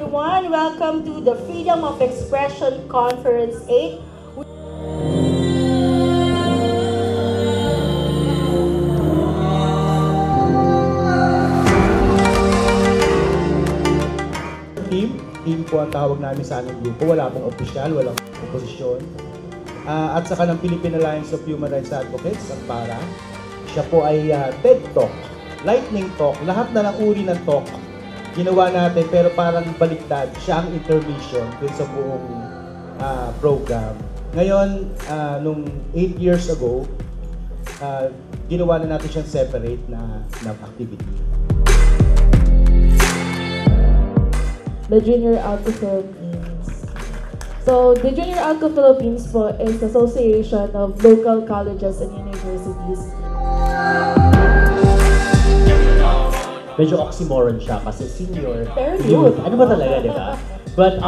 everyone. Welcome to the Freedom of Expression Conference 8. Team po ang tawag namin sa aming grupo. Wala pong opisyal, walang oposisyon. At saka ng Philippine Alliance of Human Rights Advocates, ang para. Siya po ay TED Talk, Lightning Talk, lahat na ng uri ng talk ginawa natin, pero parang baliktad. Siya ang intermission dun sa buong program. Ngayon, nung 8 years ago, ginawa na natin siyang separate na activity. The Junior ALCO Philippines. So, the Junior ALCO Philippines po is the Association of Local Colleges and Universities. Medyo oxymoron siya kasi senior, Pero youth. Ano ba talaga, di ba? But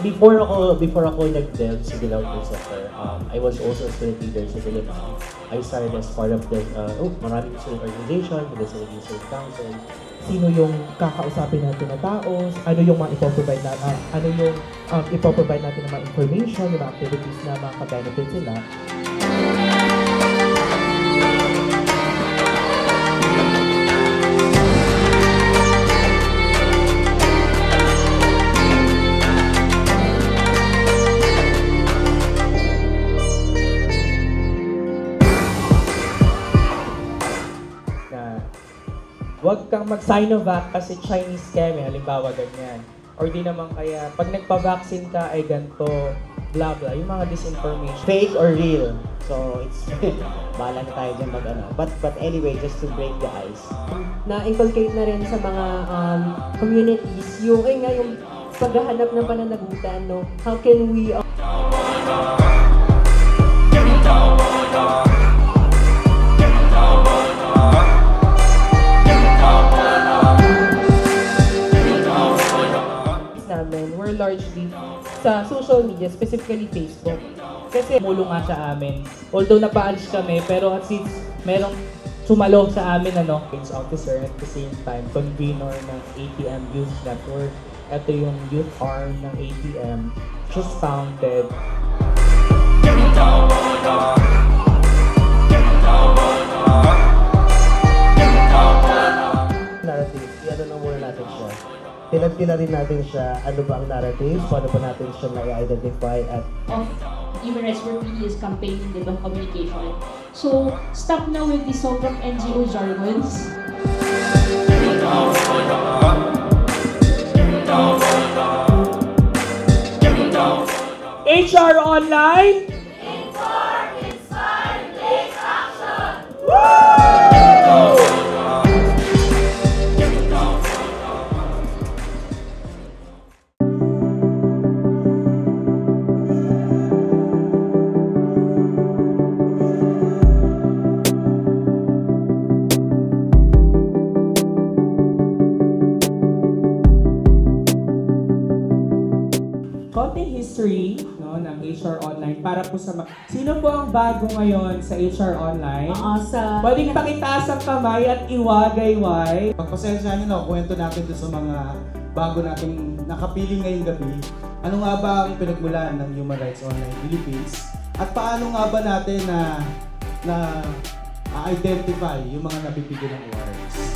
before ako nag-delve sa development sector, I was also a student leader sa Philippines. I started as part of the maraming student organization, the Philippine Student Council. Sino yung kakausapin natin na tao, ano yung mga ipoprovide natin, ipoprovide natin ng mga information, yung mga activities na makaka-benefit sila. Huwag kang mag-Sinovac kasi Chinese keme, halimbawa ganyan. Or di naman kaya, pag nagpa-vaccine ka ay ganito, blah blah, yung mga disinformation. Fake or real? So, it's bahala na tayo dyan mag-ano. But anyway, just to break the ice. Na-inculcate na rin sa mga communities yung, yung paghahanap ng pananagutan, no? How can we... We're largely sa social media, specifically Facebook. Kasi mulong nga sa amin. Although napaalis kami, pero at least merong sumalo sa amin, police officer, at the same time, convener ng ATM Youth Network. Ito yung youth arm ng ATM, just founded. Narrative, i-ano na muna natin siya. Pinagpila rin natin siya, ano ba ang narrative, paano ba natin siya na-identify at... Of human rights work really is campaigning, diba, communication. So, stop na with the sobrang NGO jargons. HR Online! Inform, inspire, take action! Konting history ng HR Online para po sa sino po ang bago ngayon sa HR Online? Pwedeng pakitaas ang kamay at iwagayway. Pagpasensya nyo na, kwento natin doon sa mga bago nating nakapiling ngayong gabi. Ano nga ba ang pinagmulan ng Human Rights Online Philippines? At paano nga ba natin na identify yung mga nabibigyan ng awards?